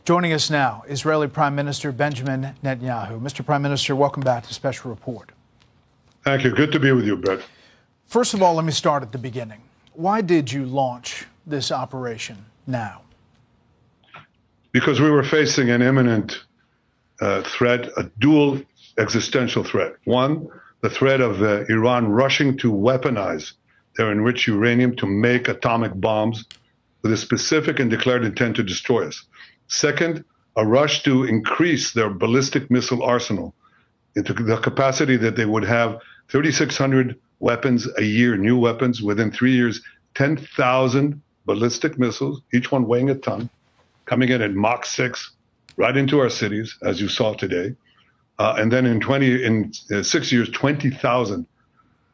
Joining us now, Israeli Prime Minister Benjamin Netanyahu. Mr. Prime Minister, welcome back to Special Report. Thank you. Good to be with you, Brett. First of all, let me start at the beginning. Why did you launch this operation now? Because we were facing an imminent threat, a dual existential threat. One, the threat of Iran rushing to weaponize their enriched uranium to make atomic bombs with a specific and declared intent to destroy us. Second, a rush to increase their ballistic missile arsenal into the capacity that they would have 3,600 weapons a year, new weapons within 3 years, 10,000 ballistic missiles, each one weighing a ton, coming in at Mach 6, right into our cities, as you saw today. And then in 6 years, 20,000.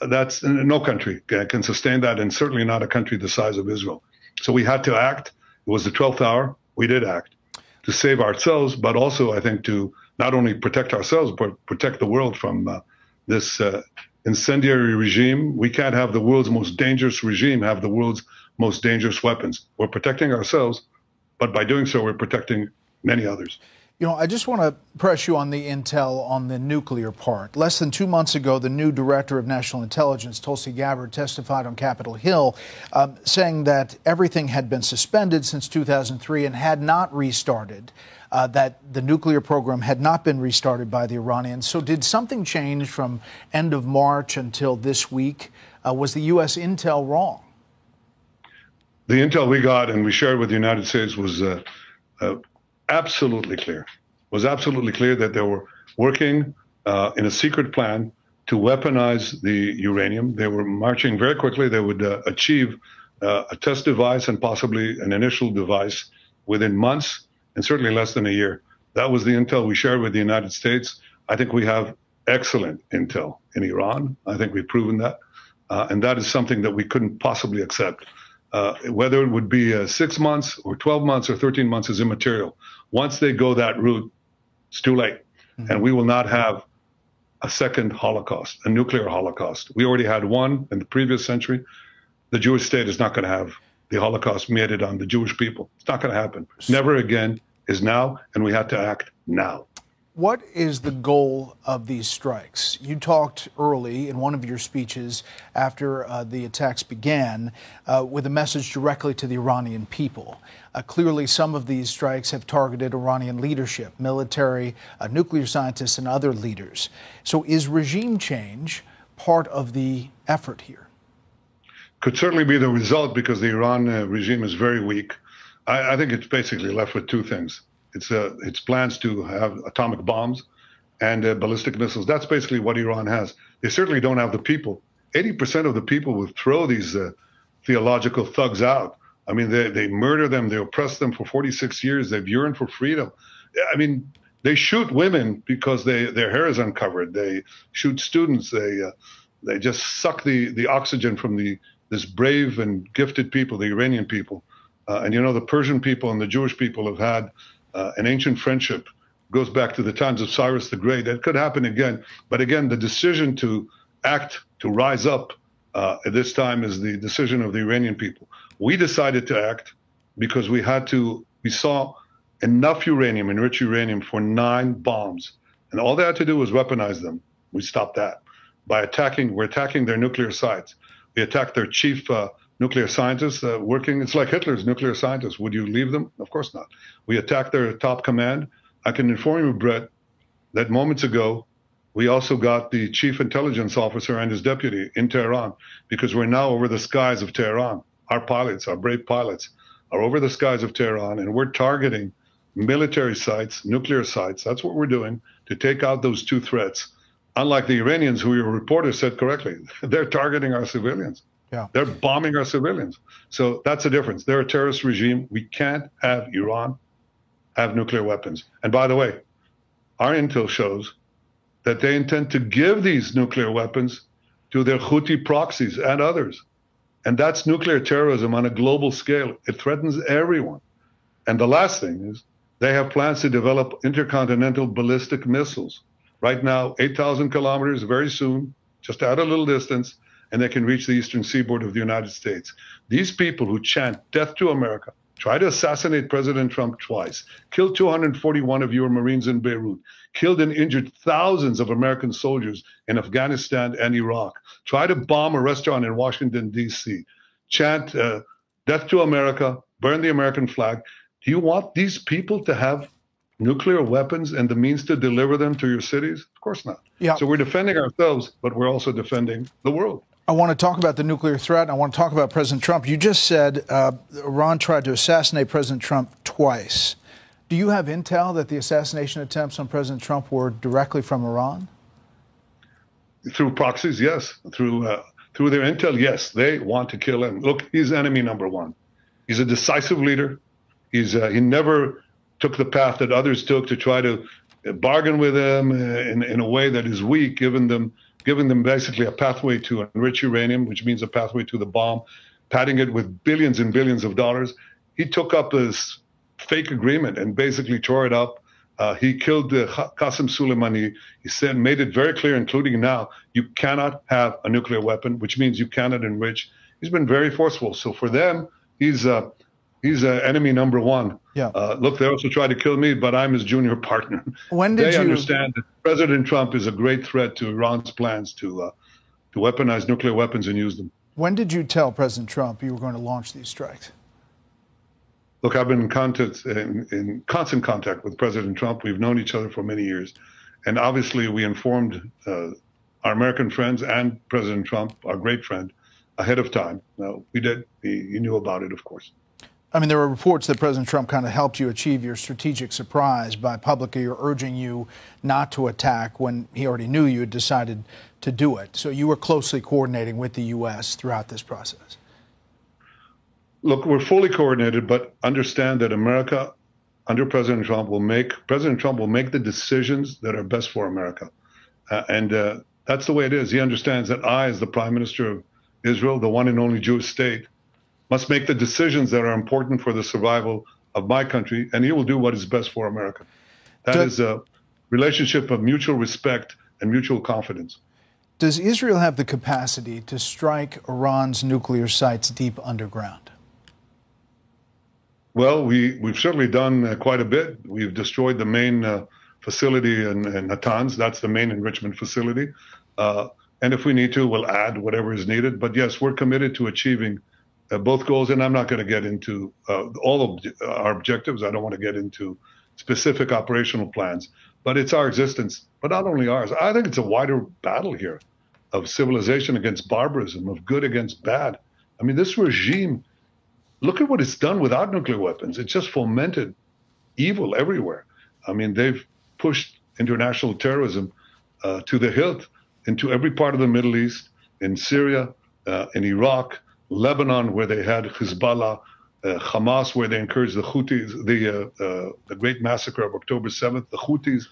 That's no country can sustain that, and certainly not a country the size of Israel. So we had to act. It was the 12th hour. We did act to save ourselves, but also, I think, to not only protect ourselves, but protect the world from this incendiary regime. We can't have the world's most dangerous regime have the world's most dangerous weapons. We're protecting ourselves, but by doing so, we're protecting many others. You know, I just want to press you on the intel on the nuclear part. Less than 2 months ago, the new director of national intelligence, Tulsi Gabbard, testified on Capitol Hill, saying that everything had been suspended since 2003 and had not restarted, that the nuclear program had not been restarted by the Iranians. So did something change from end of March until this week? Was the U.S. intel wrong? The intel we got and we shared with the United States was absolutely clear. Was absolutely clear that they were working in a secret plan to weaponize the uranium. They were marching very quickly. They would achieve a test device and possibly an initial device within months and certainly less than a year. That was the intel we shared with the United States. I think we have excellent intel in Iran. I think we've proven that. And that is something that we couldn't possibly accept. Whether it would be 6 months or 12 months or 13 months is immaterial. Once they go that route, it's too late. Mm-hmm. And we will not have a second Holocaust, a nuclear Holocaust. We already had one in the previous century. The Jewish state is not going to have the Holocaust meted on the Jewish people. It's not going to happen. Never again is now, and we had to act now. What is the goal of these strikes? You talked early in one of your speeches after the attacks began with a message directly to the Iranian people. Clearly, some of these strikes have targeted Iranian leadership, military, nuclear scientists, and other leaders. So is regime change part of the effort here? Could certainly be the result because the Iran regime is very weak. I think it's basically left with two things. It's plans to have atomic bombs and ballistic missiles. That's basically what Iran has. They certainly don't have the people. 80% of the people would throw these theological thugs out. I mean, they murder them. They oppress them for 46 years. They've yearned for freedom. I mean, they shoot women because their hair is uncovered. They shoot students. They just suck the oxygen from this brave and gifted people, the Iranian people. And, you know, the Persian people and the Jewish people have had an ancient friendship. Goes back to the times of Cyrus the Great. It could happen again. But again, the decision to act, to rise up at this time is the decision of the Iranian people. We decided to act because we saw enough uranium, enriched uranium, for 9 bombs. And all they had to do was weaponize them. We stopped that. We're attacking their nuclear sites. We attacked their chief nuclear scientists working. It's like Hitler's nuclear scientists. Would you leave them? Of course not. We attacked their top command. I can inform you, Brett, that moments ago, we also got the chief intelligence officer and his deputy in Tehran because we're now over the skies of Tehran. Our pilots, our brave pilots, are over the skies of Tehran, and we're targeting military sites, nuclear sites. That's what we're doing to take out those two threats. Unlike the Iranians, who your reporter said correctly, they're targeting our civilians. Yeah. They're bombing our civilians. So that's the difference. They're a terrorist regime. We can't have Iran have nuclear weapons. And by the way, our intel shows that they intend to give these nuclear weapons to their Houthi proxies and others. And that's nuclear terrorism on a global scale. It threatens everyone. And the last thing is they have plans to develop intercontinental ballistic missiles. Right now, 8,000 kilometers, very soon, just add a little distance, and they can reach the eastern seaboard of the United States. These people who chant death to America, tried to assassinate President Trump twice, killed 241 of your Marines in Beirut, killed and injured thousands of American soldiers in Afghanistan and Iraq, tried to bomb a restaurant in Washington, D.C., chant death to America, burn the American flag. Do you want these people to have nuclear weapons and the means to deliver them to your cities? Of course not. Yeah. So we're defending ourselves, but we're also defending the world. I want to talk about the nuclear threat, and I want to talk about President Trump. You just said Iran tried to assassinate President Trump twice. Do you have intel that the assassination attempts on President Trump were directly from Iran? Through proxies, yes. Through their intel, yes. They want to kill him. Look, he's enemy number one. He's a decisive leader. He never took the path that others took to try to bargain with them in a way that is weak, giving them basically a pathway to enrich uranium, which means a pathway to the bomb, padding it with billions and billions of dollars. He took up this fake agreement and basically tore it up. He killed Qasem Soleimani. He made it very clear, including now, you cannot have a nuclear weapon, which means you cannot enrich. He's been very forceful. So for them, he's enemy number one. Yeah. Look, they also tried to kill me, but I'm his junior partner. They understand that President Trump is a great threat to Iran's plans to weaponize nuclear weapons and use them. When did you tell President Trump you were going to launch these strikes? Look, I've been in constant contact with President Trump. We've known each other for many years. And obviously, we informed our American friends and President Trump, our great friend, ahead of time. We did. He knew about it, of course. I mean, there were reports that President Trump kind of helped you achieve your strategic surprise by publicly urging you not to attack when he already knew you had decided to do it. So you were closely coordinating with the U.S. throughout this process. Look, we're fully coordinated, but understand that America, under President Trump, will make the decisions that are best for America. And that's the way it is. He understands that I, as the Prime Minister of Israel, the one and only Jewish state, must make the decisions that are important for the survival of my country, and he will do what is best for America. That is a relationship of mutual respect and mutual confidence. Does Israel have the capacity to strike Iran's nuclear sites deep underground? Well, we've certainly done quite a bit. We've destroyed the main facility in Natanz. That's the main enrichment facility. And if we need to, we'll add whatever is needed. But yes, we're committed to achieving both goals, and I'm not going to get into all of our objectives. I don't want to get into specific operational plans, but it's our existence. But not only ours. I think it's a wider battle here of civilization against barbarism, of good against bad. I mean, this regime, look at what it's done without nuclear weapons. It's just fomented evil everywhere. I mean, they've pushed international terrorism to the hilt into every part of the Middle East, in Syria, in Iraq, Lebanon, where they had Hezbollah, Hamas, where they encouraged the Houthis, the great massacre of October 7th, the Houthis.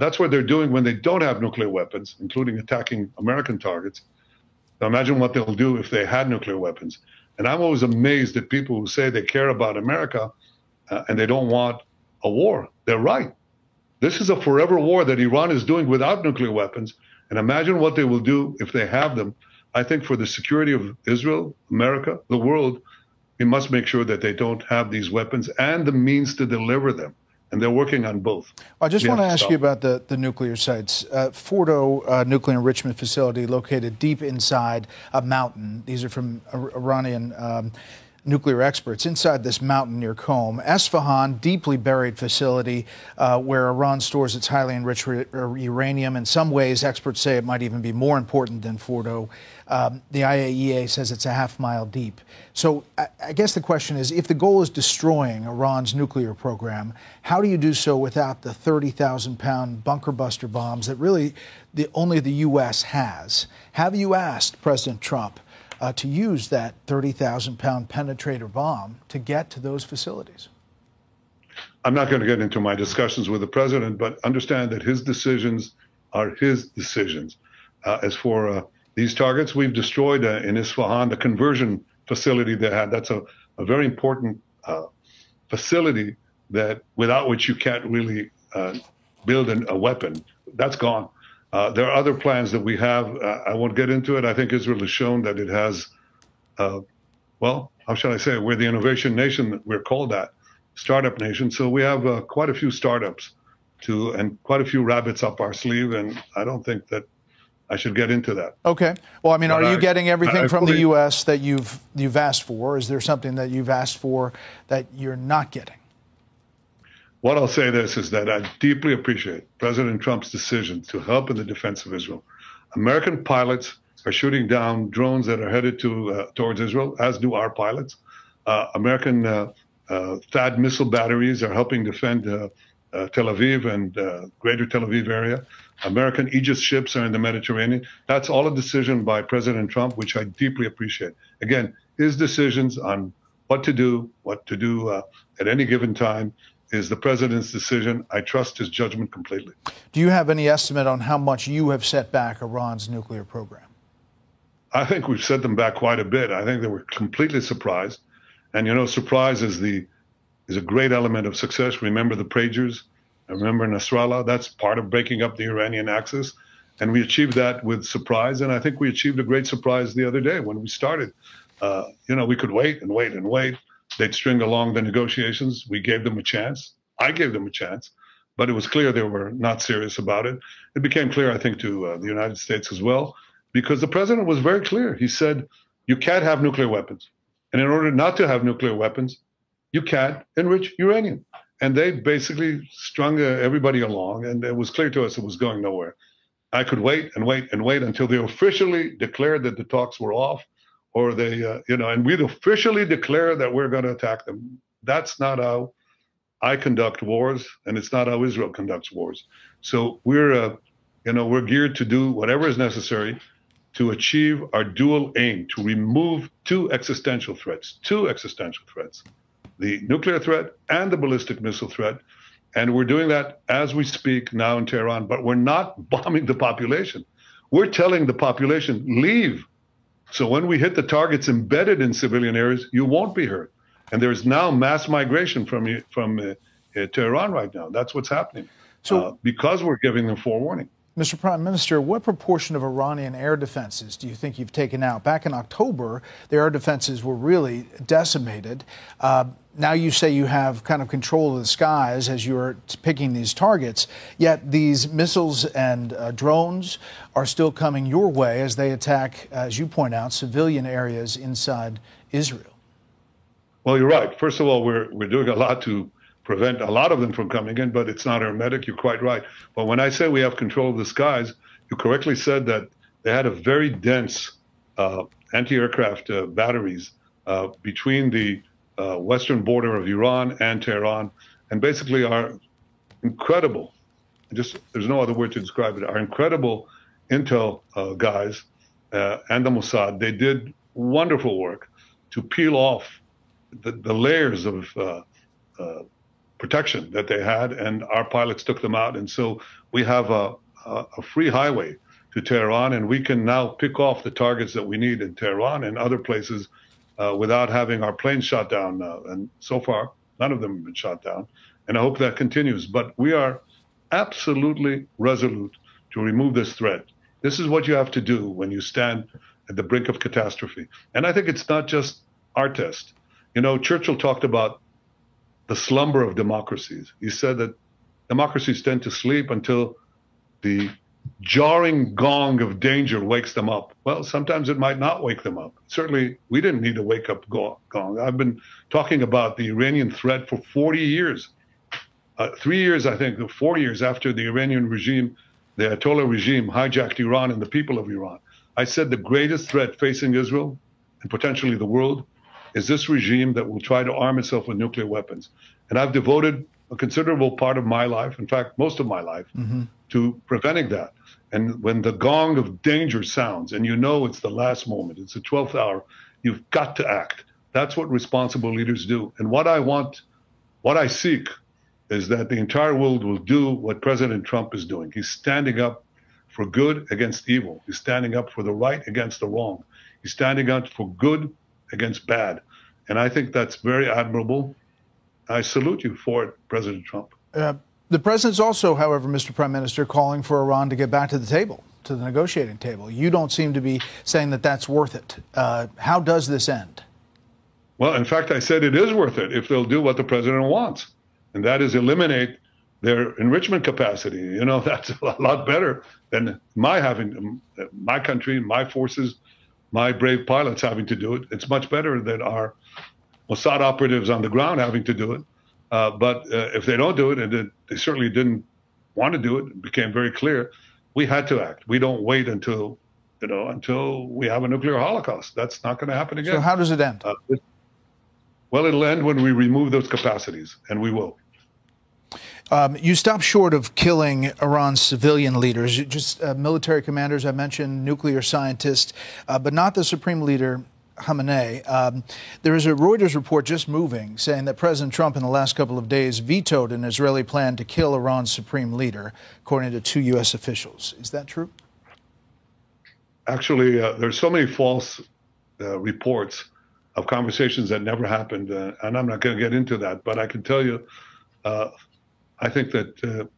That's what they're doing when they don't have nuclear weapons, including attacking American targets. Now imagine what they'll do if they had nuclear weapons. And I'm always amazed at people who say they care about America and they don't want a war. They're right. This is a forever war that Iran is doing without nuclear weapons. And imagine what they will do if they have them. I think for the security of Israel, America, the world, we must make sure that they don't have these weapons and the means to deliver them. And they're working on both. I just want to ask you about the nuclear sites. Fordo nuclear enrichment facility located deep inside a mountain. These are from Iranian nuclear experts. Inside this mountain near Qom. Esfahan, deeply buried facility where Iran stores its highly enriched uranium. In some ways, experts say it might even be more important than Fordo. The IAEA says it's a half-mile deep. So I guess the question is, if the goal is destroying Iran's nuclear program, how do you do so without the 30,000-pound bunker buster bombs that really only the U.S. has? Have you asked President Trump to use that 30,000-pound penetrator bomb to get to those facilities? I'm not going to get into my discussions with the president, but understand that his decisions are his decisions. As for these targets, we've destroyed in Isfahan the conversion facility they had. That's a very important facility that without which you can't really build a weapon. That's gone. There are other plans that we have. I won't get into it. I think Israel has shown that it has well, how shall I say, we're the innovation nation, we're called that, startup nation. So we have quite a few startups and quite a few rabbits up our sleeve, and I don't think that I should get into that. Okay. Well, I mean, are you getting everything from the U.S. that you've asked for? Is there something that you've asked for that you're not getting? What I'll say is that I deeply appreciate President Trump's decision to help in the defense of Israel. American pilots are shooting down drones that are headed towards Israel, as do our pilots. American THAAD missile batteries are helping defend Tel Aviv and greater Tel Aviv area. American Aegis ships are in the Mediterranean. That's all a decision by President Trump, which I deeply appreciate. Again, his decisions on what to do at any given time is the president's decision. I trust his judgment completely. Do you have any estimate on how much you have set back Iran's nuclear program? I think we've set them back quite a bit. I think they were completely surprised. And, you know, surprise is a great element of success. Remember the pagers? Remember Nasrallah? That's part of breaking up the Iranian axis. And we achieved that with surprise. And I think we achieved a great surprise the other day when we started. You know, we could wait and wait and wait. They'd string along the negotiations. We gave them a chance. I gave them a chance. But it was clear they were not serious about it. It became clear, I think, to the United States as well, because the president was very clear. He said, you can't have nuclear weapons. And in order not to have nuclear weapons, you can't enrich uranium. And they basically strung everybody along, and it was clear to us it was going nowhere. I could wait and wait and wait until they officially declared that the talks were off, or they, you know, and we'd officially declare that we're going to attack them. That's not how I conduct wars, and it's not how Israel conducts wars. So we're, you know, we're geared to do whatever is necessary to achieve our dual aim, to remove two existential threats, the nuclear threat and the ballistic missile threat. And we're doing that as we speak now in Tehran, but we're not bombing the population. We're telling the population, leave. So when we hit the targets embedded in civilian areas, you won't be hurt. And there's now mass migration from Tehran right now. That's what's happening. So because we're giving them forewarning. Mr. Prime Minister, what proportion of Iranian air defenses do you think you've taken out? Back in October, the air defenses were really decimated. Now you say you have kind of control of the skies as you're picking these targets, yet these missiles and drones are still coming your way as they attack, as you point out, civilian areas inside Israel. Well, you're right. First of all, we're doing a lot to prevent a lot of them from coming in, but it's not hermetic. You're quite right. But when I say we have control of the skies, you correctly said that they had a very dense anti-aircraft batteries between the western border of Iran and Tehran, and basically our incredible, there's no other word to describe it, our incredible intel guys and the Mossad, they did wonderful work to peel off the layers of protection that they had, and our pilots took them out. And so we have a free highway to Tehran, and we can now pick off the targets that we need in Tehran and other places without having our planes shot down. And so far, none of them have been shot down. And I hope that continues. But we are absolutely resolute to remove this threat. This is what you have to do when you stand at the brink of catastrophe. And I think it's not just our test. You know, Churchill talked about the slumber of democracies. He said that democracies tend to sleep until the jarring gong of danger wakes them up. Well, sometimes it might not wake them up. Certainly, we didn't need a wake-up gong. I've been talking about the Iranian threat for 40 years. 3 years, I think, 4 years after the Iranian regime, the Ayatollah regime, hijacked Iran and the people of Iran. I said the greatest threat facing Israel and potentially the world is this regime that will try to arm itself with nuclear weapons. And I've devoted a considerable part of my life, in fact, most of my life, to preventing that. And when the gong of danger sounds, and you know it's the last moment, it's the 12th hour, you've got to act. That's what responsible leaders do. And what I seek is that the entire world will do what President Trump is doing. He's standing up for good against evil. He's standing up for the right against the wrong. He's standing up for good against bad. And I think that's very admirable. I salute you for it, President Trump. The president's also, however, Mr. Prime Minister, calling for Iran to get back to the table, to the negotiating table. You don't seem to be saying that that's worth it. How does this end? Well, in fact, I said it is worth it if they'll do what the president wants, and that is eliminate their enrichment capacity. You know, that's a lot better than my country, my forces, my brave pilots having to do it. It's much better than our Mossad operatives on the ground having to do it. But if they don't do it, and they certainly didn't want to do it, it became very clear, we had to act. We don't wait until we have a nuclear holocaust. That's not going to happen again. So how does it end? Well, it'll end when we remove those capacities, and we will. You stop short of killing Iran's civilian leaders, just military commanders, I mentioned, nuclear scientists, but not the supreme leader, Khamenei. There is a Reuters report just moving saying that President Trump in the last couple of days vetoed an Israeli plan to kill Iran's supreme leader, according to 2 U.S. officials. Is that true? Actually, there's so many false reports of conversations that never happened, and I'm not going to get into that, but I can tell you, I think that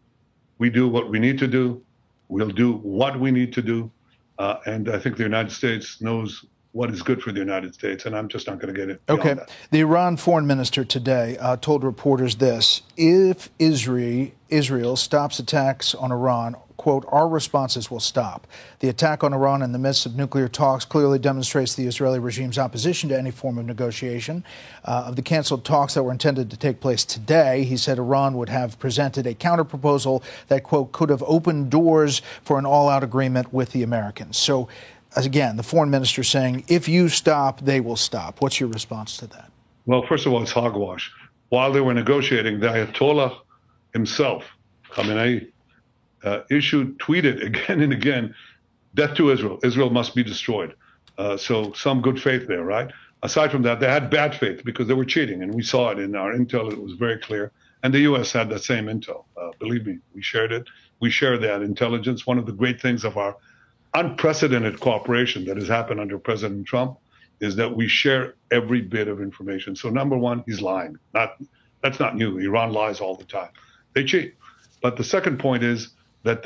we do what we need to do. We'll do what we need to do. And I think the United States knows what is good for the United States. And I'm just not going to get it. Okay. That. The Iran foreign minister today told reporters this: if Israel stops attacks on Iran, quote, our responses will stop. The attack on Iran in the midst of nuclear talks clearly demonstrates the Israeli regime's opposition to any form of negotiation. Of the canceled talks that were intended to take place today, he said Iran would have presented a counterproposal that, quote, could have opened doors for an all-out agreement with the Americans. So, again, the foreign minister saying, if you stop, they will stop. What's your response to that? Well, first of all, it's hogwash. While they were negotiating, the Ayatollah himself, Khamenei, tweeted again and again, death to Israel. Israel must be destroyed. So some good faith there, right? Aside from that, they had bad faith because they were cheating, and we saw it in our intel. It was very clear. And the U.S. had that same intel. Believe me, we shared it. We share that intelligence. One of the great things of our unprecedented cooperation that has happened under President Trump is that we share every bit of information. So number one, he's lying. That's not new. Iran lies all the time. They cheat. But the second point is that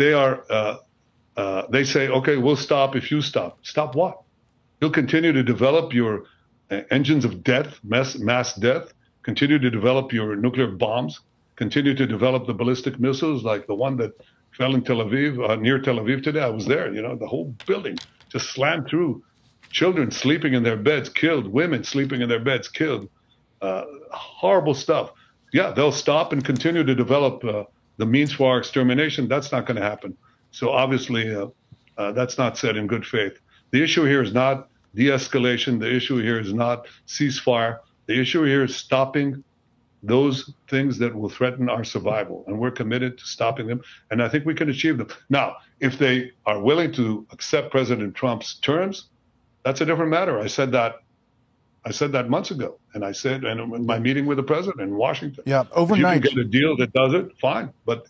they say, okay, we'll stop if you stop. Stop what? You'll continue to develop your engines of death, mass death, continue to develop your nuclear bombs, continue to develop the ballistic missiles like the one that fell in Tel Aviv, near Tel Aviv today. I was there, the whole building just slammed through. Children sleeping in their beds, killed. Women sleeping in their beds, killed. Horrible stuff. Yeah, they'll stop and continue to develop the means for our extermination. That's not going to happen. So obviously, that's not said in good faith. The issue here is not de-escalation. The issue here is not ceasefire. The issue here is stopping those things that will threaten our survival. And we're committed to stopping them. And I think we can achieve them. Now, if they are willing to accept President Trump's terms, that's a different matter. I said that months ago, and I said, and in my meeting with the president in Washington, yeah, overnight, if you can get a deal that does it, fine. But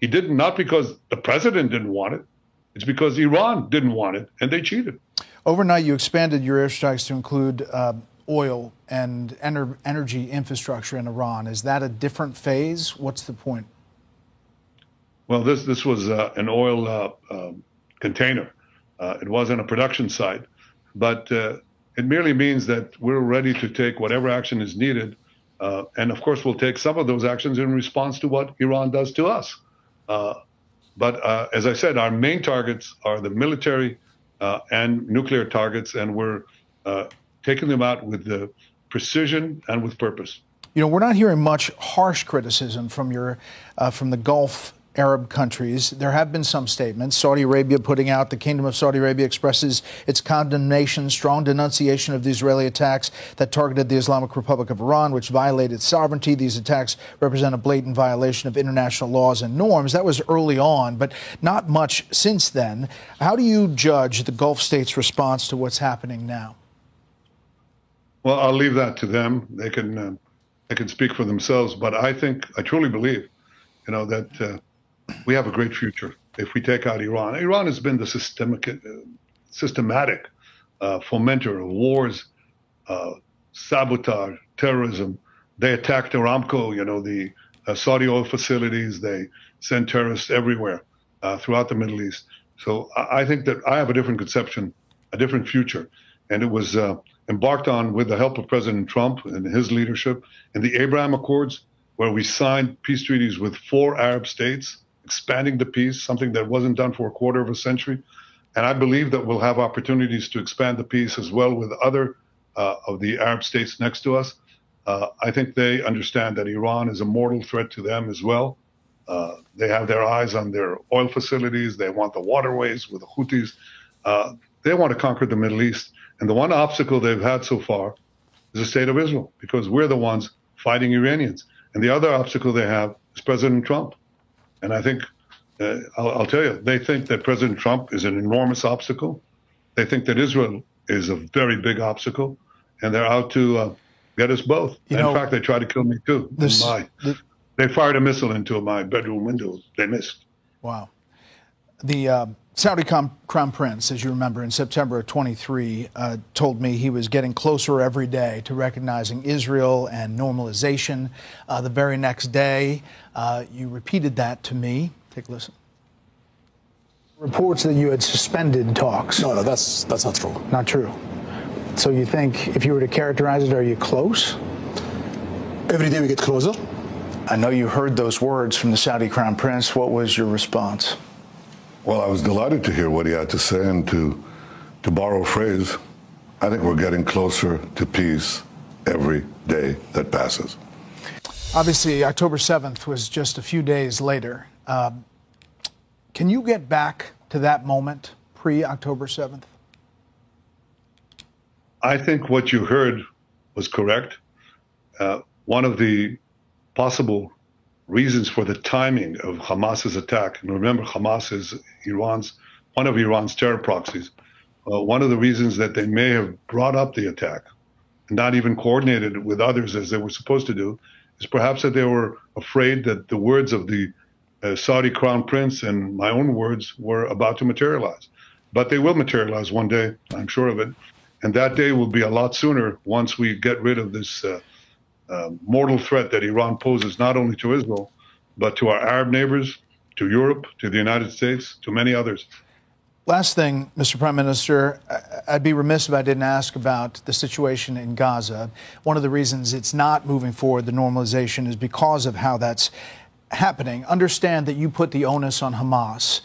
he didn't, not because the president didn't want it. It's because Iran didn't want it, and they cheated. Overnight, you expanded your airstrikes to include oil and energy infrastructure in Iran. Is that a different phase? What's the point? Well, this was an oil container. It wasn't a production site, but it merely means that we're ready to take whatever action is needed. And of course, we'll take some of those actions in response to what Iran does to us. But as I said, our main targets are the military and nuclear targets, and we're taking them out with the precision and with purpose. We're not hearing much harsh criticism from from the Gulf Arab countries. There have been some statements. Saudi Arabia putting out, the Kingdom of Saudi Arabia expresses its condemnation, strong denunciation of the Israeli attacks that targeted the Islamic Republic of Iran, which violated sovereignty. These attacks represent a blatant violation of international laws and norms. That was early on, but not much since then. How do you judge the Gulf states' response to what's happening now? Well, I'll leave that to them. They can speak for themselves. But I truly believe, that we have a great future if we take out Iran. Iran has been the systematic fomenter of wars, sabotage, terrorism. They attacked Aramco, the Saudi oil facilities. They send terrorists everywhere throughout the Middle East. So I think that I have a different conception, a different future. And it was embarked on with the help of President Trump and his leadership in the Abraham Accords, where we signed peace treaties with 4 Arab states, expanding the peace, something that wasn't done for a quarter of a century. And I believe that we'll have opportunities to expand the peace as well with other of the Arab states next to us. I think they understand that Iran is a mortal threat to them as well. They have their eyes on their oil facilities. They want the waterways with the Houthis. They want to conquer the Middle East. And the one obstacle they've had so far is the state of Israel, because we're the ones fighting Iranians. And the other obstacle they have is President Trump. And I think, I'll tell you, they think that President Trump is an enormous obstacle. They think that Israel is a very big obstacle. And they're out to get us both. In fact, they tried to kill me too. They fired a missile into my bedroom window. They missed. Wow. The Saudi Crown Prince, as you remember, in September of 23, told me he was getting closer every day to recognizing Israel and normalization. The very next day, you repeated that to me. Take a listen. Reports that you had suspended talks. No, that's not true. Not true. So you think, if you were to characterize it, are you close? Every day we get closer. I know you heard those words from the Saudi Crown Prince. What was your response? Well, I was delighted to hear what he had to say, and to borrow a phrase, I think we're getting closer to peace every day that passes. Obviously, October 7th was just a few days later. Can you get back to that moment, pre-October 7th? I think what you heard was correct. One of the possible reasons for the timing of Hamas's attack, and remember, Hamas is one of Iran's terror proxies. One of the reasons that they may have brought up the attack and not even coordinated it with others as they were supposed to do is perhaps that they were afraid that the words of the Saudi Crown Prince and my own words were about to materialize. But they will materialize one day, I'm sure of it. And that day will be a lot sooner once we get rid of this mortal threat that Iran poses not only to Israel, but to our Arab neighbors, to Europe, to the United States, to many others. Last thing, Mr. Prime Minister, I'd be remiss if I didn't ask about the situation in Gaza. One of the reasons it's not moving forward, the normalization, is because of how that's happening. Understand that you put the onus on Hamas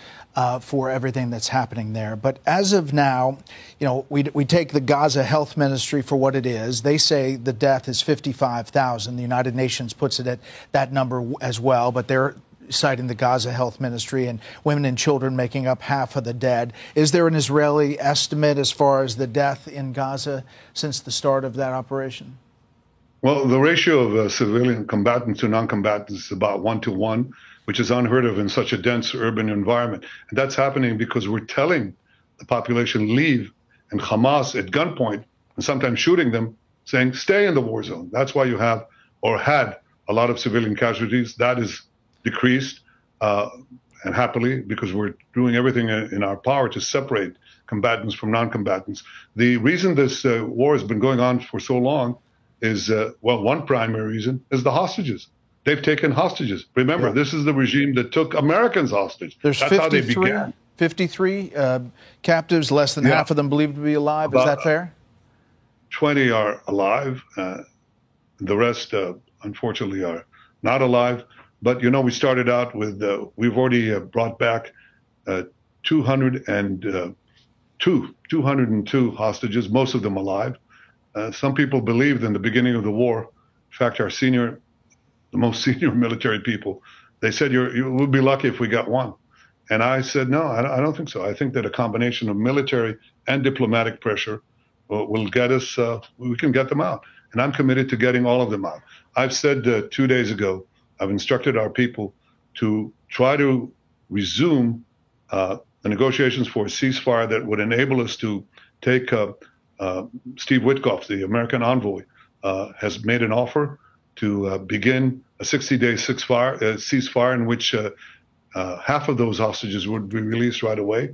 for everything that's happening there. But as of now, you know, we take the Gaza Health Ministry for what it is. They say the death is 55,000. The United Nations puts it at that number as well, but they're citing the Gaza Health Ministry and women and children making up half of the dead. Is there an Israeli estimate as far as the death in Gaza since the start of that operation? Well, the ratio of civilian combatants to non-combatants is about 1-to-1, which is unheard of in such a dense urban environment. And that's happening because we're telling the population leave, and Hamas at gunpoint, and sometimes shooting them, saying stay in the war zone. That's why you have, or had, a lot of civilian casualties. That is decreased, and happily, because we're doing everything in our power to separate combatants from non-combatants. The reason this war has been going on for so long is, well, one primary reason is the hostages. They've taken hostages. Remember, this is the regime that took Americans hostage. There's That's how they began. 53 captives, less than half of them believed to be alive. Is that fair? 20 are alive. The rest, unfortunately, are not alive. But, you know, we started out with, we've already brought back 202 hostages, most of them alive. Some people believed in the beginning of the war, in fact, the most senior military people, they said, you will be lucky if we got one. And I said, no, I don't think so. I think that a combination of military and diplomatic pressure will get us, we can get them out. And I'm committed to getting all of them out. I've said 2 days ago, I've instructed our people to try to resume the negotiations for a ceasefire that would enable us to take Steve Witkoff, the American envoy, has made an offer to begin a 60-day ceasefire in which half of those hostages would be released right away.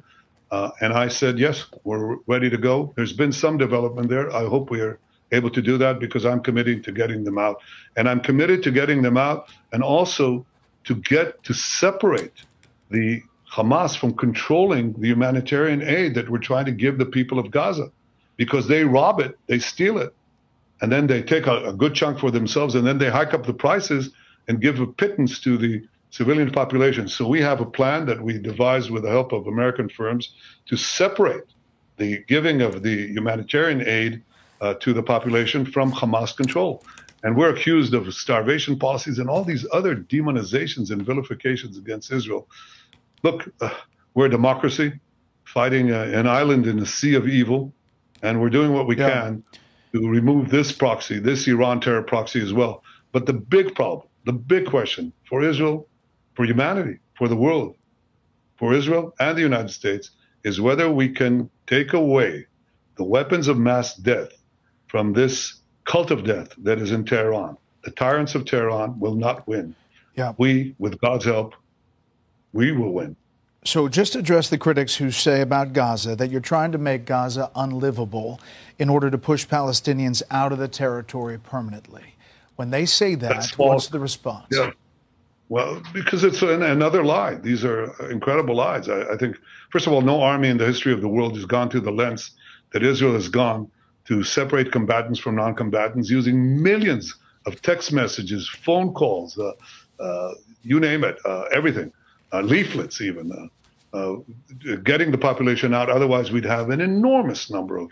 And I said, yes, we're ready to go. There's been some development there. I hope we are able to do that because I'm committed to getting them out. And I'm committed to getting them out and also to separate the Hamas from controlling the humanitarian aid that we're trying to give the people of Gaza. because they rob it, they steal it, and then they take a good chunk for themselves, and then they hike up the prices and give a pittance to the civilian population. So we have a plan that we devised with the help of American firms to separate the giving of the humanitarian aid to the population from Hamas control. And we're accused of starvation policies and all these other demonizations and vilifications against Israel. Look, we're a democracy fighting an island in a sea of evil, and we're doing what we can to remove this proxy, this Iran terror proxy as well. But the big problem, the big question for Israel, for humanity, for the world, for Israel and the United States is whether we can take away the weapons of mass death from this cult of death that is in Tehran. The tyrants of Tehran will not win. Yeah. We, with God's help, we will win. So just address the critics who say about Gaza that you're trying to make Gaza unlivable in order to push Palestinians out of the territory permanently. When they say that, what's the response? Yeah. Well, because it's another lie. These are incredible lies. I think, first of all, no army in the history of the world has gone to the lengths that Israel has gone to separate combatants from non-combatants using millions of text messages, phone calls, you name it, everything, leaflets even, getting the population out. Otherwise, we'd have an enormous number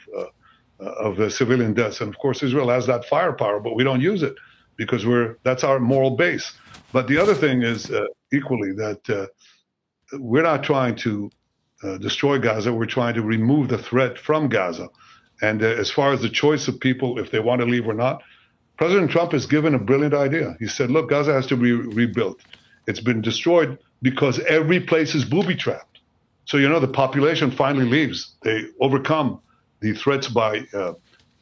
of civilian deaths. And of course, Israel has that firepower, but we don't use it because that's our moral base. But the other thing is equally that we're not trying to destroy Gaza. We're trying to remove the threat from Gaza. And as far as the choice of people, if they want to leave or not, President Trump has given a brilliant idea. He said, look, Gaza has to be rebuilt. It's been destroyed because every place is booby-trapped. So, the population finally leaves. They overcome the threats by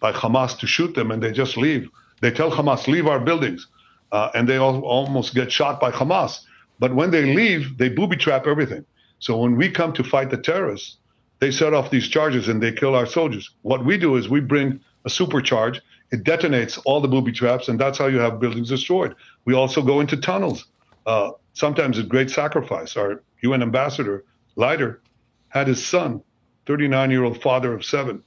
Hamas to shoot them, and they just leave. They tell Hamas, leave our buildings. And they almost get shot by Hamas. But when they leave, they booby-trap everything. So when we come to fight the terrorists, they set off these charges and they kill our soldiers. What we do is we bring a supercharge. It detonates all the booby traps, and that's how you have buildings destroyed. We also go into tunnels, sometimes at great sacrifice. Our UN ambassador, Leiter, had his son, 39-year-old father of 7,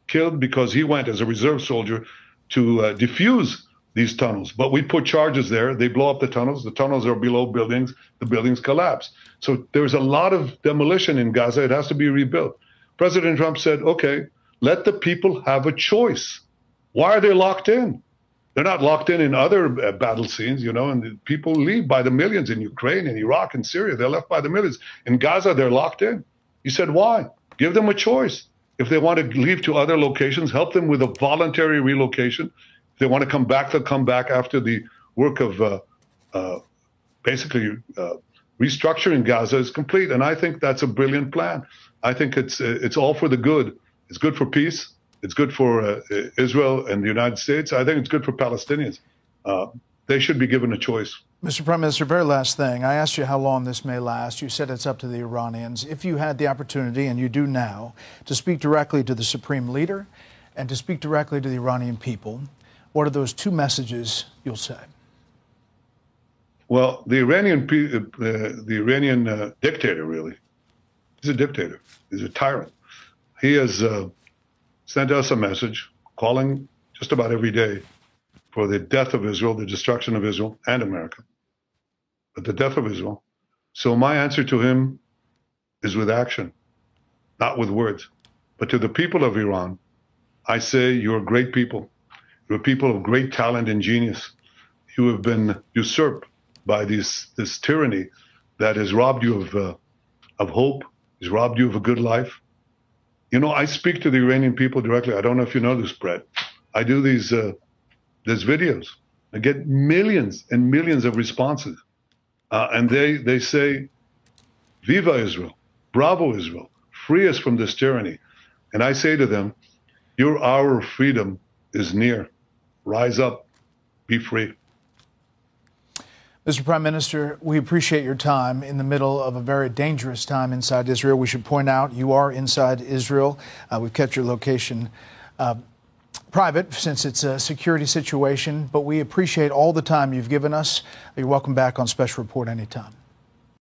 killed because he went as a reserve soldier to defuse these tunnels. But we put charges there. They blow up the tunnels. The tunnels are below buildings. The buildings collapse. So there's a lot of demolition in Gaza. It has to be rebuilt. President Trump said, okay, let the people have a choice. Why are they locked in? They're not locked in other battle scenes, and people leave by the millions in Ukraine, in Iraq, in Syria. They're left by the millions. In Gaza, they're locked in. He said, why? Give them a choice. If they want to leave to other locations, help them with a voluntary relocation. If they want to come back, they'll come back after the work of basically restructuring Gaza is complete. And I think that's a brilliant plan. I think it's all for the good. It's good for peace. It's good for Israel and the United States. I think it's good for Palestinians. They should be given a choice. Mr. Prime Minister, very last thing. I asked you how long this may last. You said it's up to the Iranians. If you had the opportunity, and you do now, to speak directly to the Supreme Leader and to speak directly to the Iranian people, what are those 2 messages you'll say? Well, the Iranian dictator, really, he's a dictator. He's a tyrant. He has sent us a message calling just about every day for the death of Israel, the destruction of Israel and America, but the death of Israel. So my answer to him is with action, not with words. But to the people of Iran, I say you're great people. You're people of great talent and genius. You have been usurped by this tyranny that has robbed you of hope, has robbed you of a good life. I speak to the Iranian people directly. I don't know if you know this, Brett. I do these videos. I get millions and millions of responses. And they say, Viva Israel, bravo Israel, free us from this tyranny. And I say to them, your hour of freedom is near. Rise up, be free. Mr. Prime Minister, we appreciate your time in the middle of a very dangerous time inside Israel. We should point out you are inside Israel. We've kept your location private since it's a security situation, but we appreciate all the time you've given us. You're welcome back on Special Report anytime.